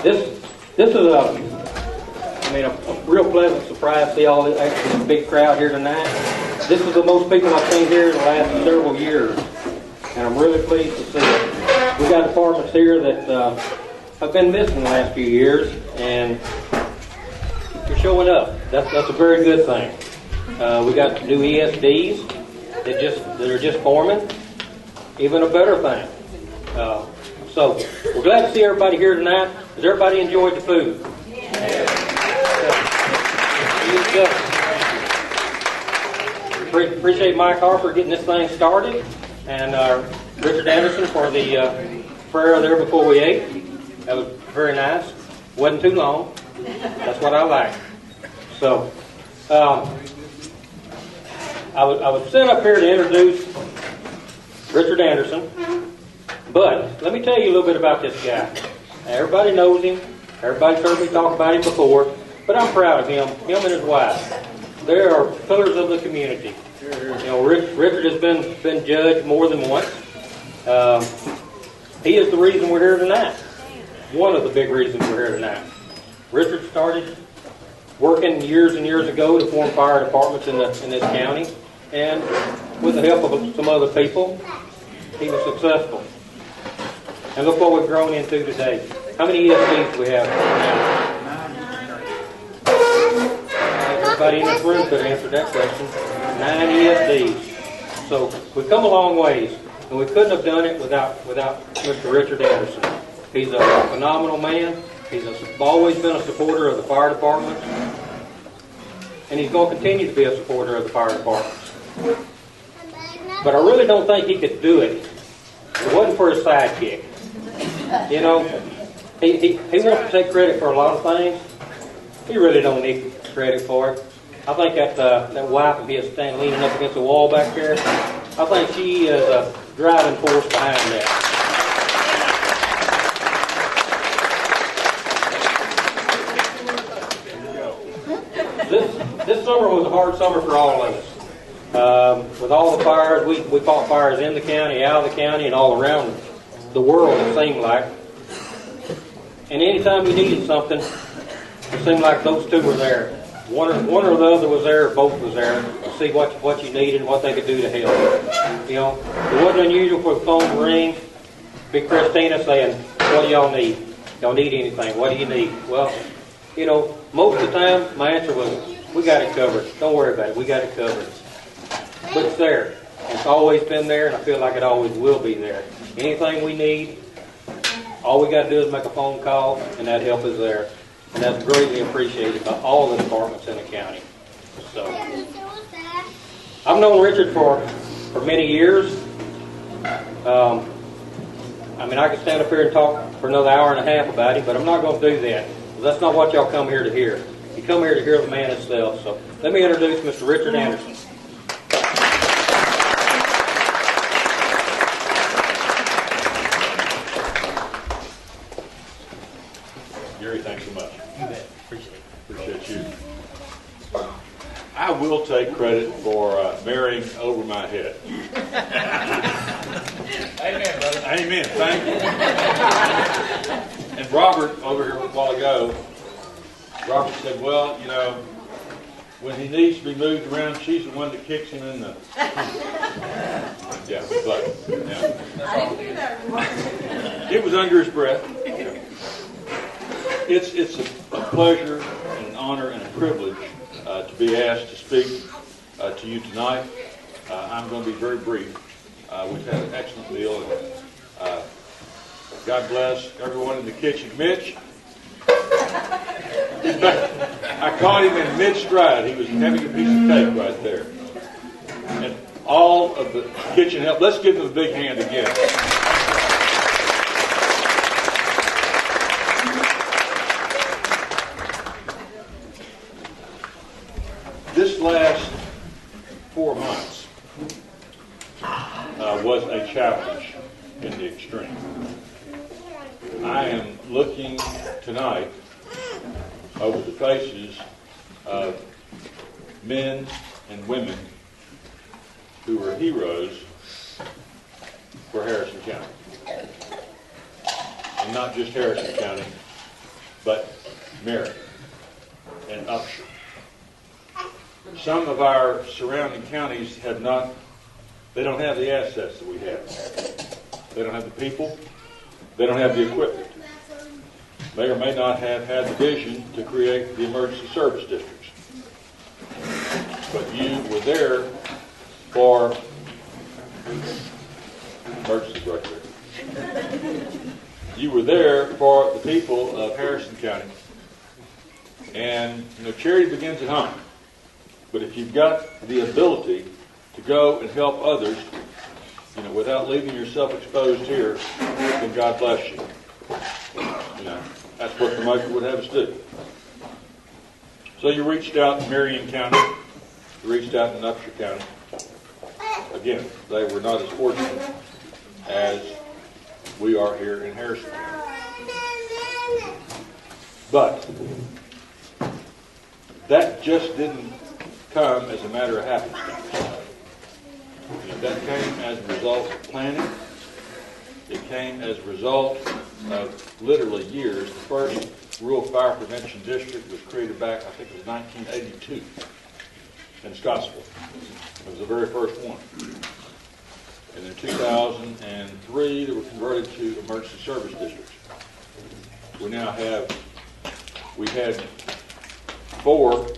This is a real pleasant surprise to see all the actually big crowd here tonight. This is the most people I've seen here in the last several years, and I'm really pleased to see it. We got departments here that have been missing the last few years, and you're showing up. That's a very good thing. We got new ESDs that are just forming. Even a better thing. So we're glad to see everybody here tonight. Has everybody enjoyed the food? Appreciate Mike Harper getting this thing started, and Richard Anderson for the prayer there before we ate. That was very nice. Wasn't too long. That's what I like. So I was sent up here to introduce Richard Anderson, but let me tell you a little bit about this guy. Everybody knows him. Everybody's heard me talk about him before, but I'm proud of him and his wife. They are pillars of the community. You know, Richard has been judged more than once. He is the reason we're here tonight. One of the big reasons we're here tonight. Richard started working years and years ago to form fire departments in this county, and with the help of some other people, he was successful. And look what we've grown into today. How many ESDs do we have now? Everybody in this room could answer that question. 9 ESDs. So we've come a long ways, and we couldn't have done it without Mr. Richard Anderson. He's a phenomenal man. He's always been a supporter of the fire department, and he's going to continue to be a supporter of the fire departments. But I really don't think he could do it if it wasn't for his sidekick. You know, he wants to take credit for a lot of things. He really don't need credit for it. I think that wife of his standing leaning up against the wall back there, I think she is a driving force behind that. This summer was a hard summer for all of us. With all the fires, we fought fires in the county, out of the county, and all around the world, it seemed like. And anytime we needed something, it seemed like those two were there. One or the other was there, or both was there, to see what you needed and what they could do to help. You know, it wasn't unusual for the phone to ring, be Christina saying, "What do y'all need? Y'all need anything? What do you need?" Well, you know, most of the time, my answer was, "We got it covered. Don't worry about it. We got it covered." But it's there. It's always been there, and I feel like it always will be there. Anything we need, all we got to do is make a phone call, and that help is there. And that's greatly appreciated by all the departments in the county. So, I've known Richard for many years. I could stand up here and talk for another hour and a half about him, but I'm not going to do that. That's not what y'all come here to hear. You come here to hear the man himself. So, let me introduce Mr. Richard Anderson. Gary, thanks so much. You bet. Appreciate you. I will take credit for marrying over my head. Amen, brother. Amen. Thank you. And Robert over here a while ago, Robert said, "Well, you know, when he needs to be moved around, she's the one that kicks him in the." Yeah, but yeah. I didn't hear that. It was under his breath. It's a pleasure and an honor and a privilege to be asked to speak to you tonight. I'm going to be very brief. We've had an excellent meal, and God bless everyone in the kitchen. Mitch, I caught him in mid-stride. He was having a piece of cake right there. And all of the kitchen help. Let's give them a big hand again. This last 4 months was a challenge in the extreme. I am looking tonight over the faces of men and women who were heroes for Harrison County. And not just Harrison County, but Marion and Upshur. Some of our surrounding counties have not, they don't have the assets that we have. They don't have the people. They don't have the equipment. May or may not have had the vision to create the emergency service districts. But you were there for emergency right there. You were there for the people of Harrison County. And, charity begins at home. But if you've got the ability to go and help others, without leaving yourself exposed here, then God bless you. That's what the Maker would have us do. So you reached out in Marion County. You reached out in Upshur County. Again, they were not as fortunate as we are here in Harrison County. But that just didn't come as a matter of happenstance. That came as a result of planning. It came as a result of literally years. The first Rural Fire Prevention District was created back, I think it was 1982 in Scottsville. It was the very first one. And in 2003, they were converted to emergency service districts. We had four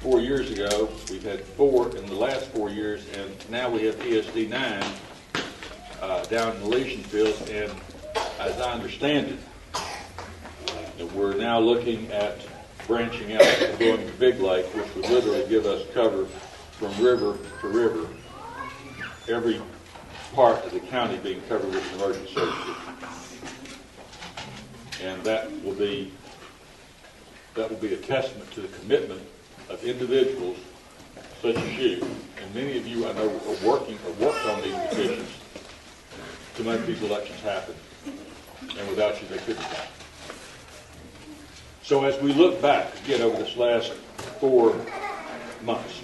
4 years ago. We've had four in the last 4 years, and now we have ESD 9 down in the Elysian Fields. And as I understand it, we're now looking at branching out and going to Big Lake, which would literally give us cover from river to river, every part of the county being covered with an emergency service. And that will be a testament to the commitment of individuals such as you, and many of you I know are worked on these petitions to make these elections happen. And without you, they couldn't happen. So as we look back again over this last 4 months,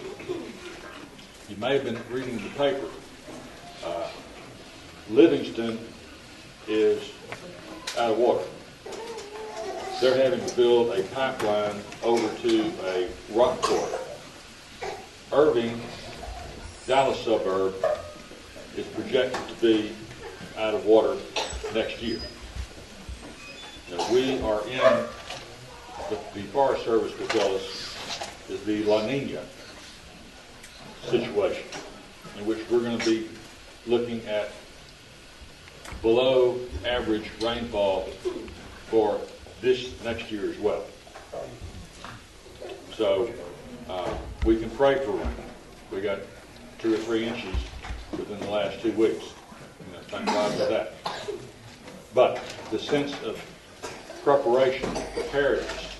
you may have been reading the paper. Livingston is out of water. They're having to build a pipeline over to a rock quarry. Irving, Dallas suburb, is projected to be out of water next year. Now, we are in, the Forest Service will tell us, is the La Nina situation, in which we're going to be looking at below average rainfall for this next year as well. So we can pray for rain. We got 2 or 3 inches within the last 2 weeks. Thank God for that. But the sense of preparation, preparedness,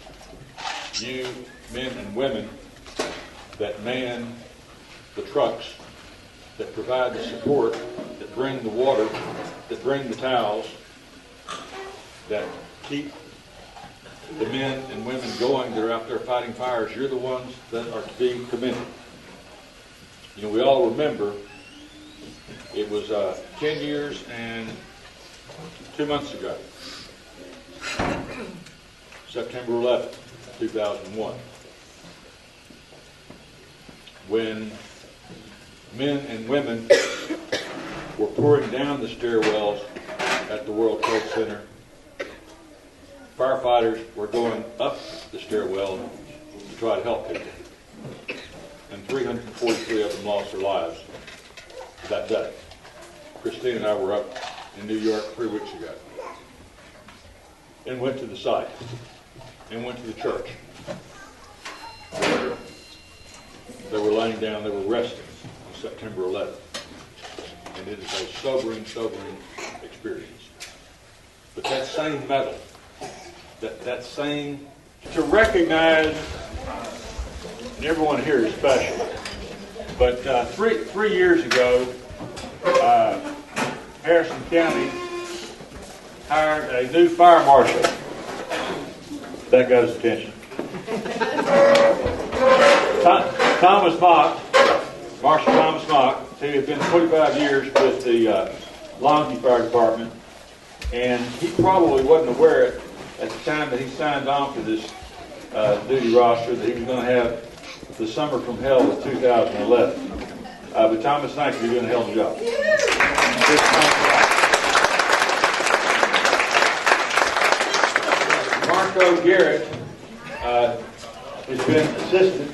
you men and women that man the trucks, that provide the support, that bring the water, that bring the towels, that keep the men and women going that are out there fighting fires, you're the ones that are to be commended. We all remember it was 10 years and 2 months ago, September 11th, 2001, when men and women were pouring down the stairwells at the World Trade Center. Firefighters were going up the stairwell to try to help people. And 343 of them lost their lives that day. Christine and I were up in New York 3 weeks ago and went to the site and went to the church where they were laying down, they were resting on September 11th. And it is a sobering experience. But that same medal, that same, to recognize, and everyone here is special, but 3 years ago, Harrison County hired a new fire marshal. That got his attention. Thomas Mock, Marshal Thomas Mock, he had been 25 years with the Longview Fire Department, and he probably wasn't aware at the time that he signed on for this duty roster that he was going to have the summer from hell of 2011. But Thomas, thank you. You're doing a hell of a job. Marco Garrett has been assistant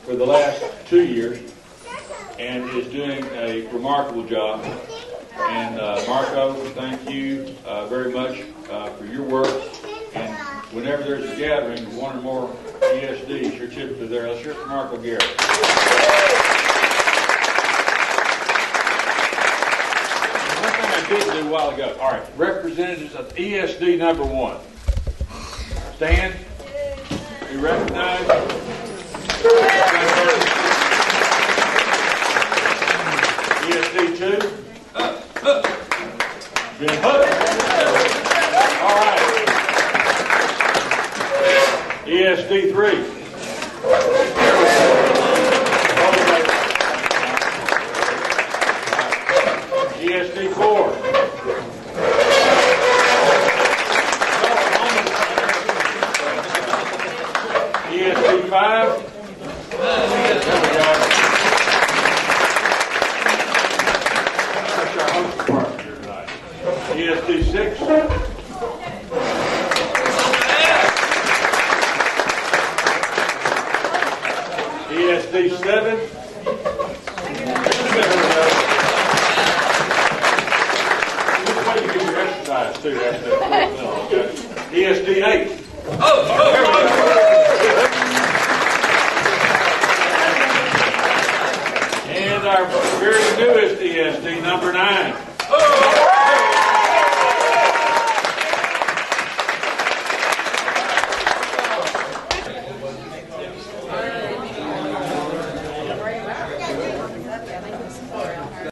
for the last 2 years and is doing a remarkable job. And Marco, thank you very much for your work. And whenever there's a gathering of one or more ESDs, you're typically there. Let's hear it for Marco Garrett. One thing I did do a while ago. All right, representatives of ESD number 1. Stand. Be recognized. ESD 2. Jim Hook. All right. ESD 3. ESD 4. ESD 5. There we go. That's our host department here tonight. ESD 6. ESD 7. This way you get your exercise too. That's okay. ESD 8. There we go. And our very newest ESD, number 9.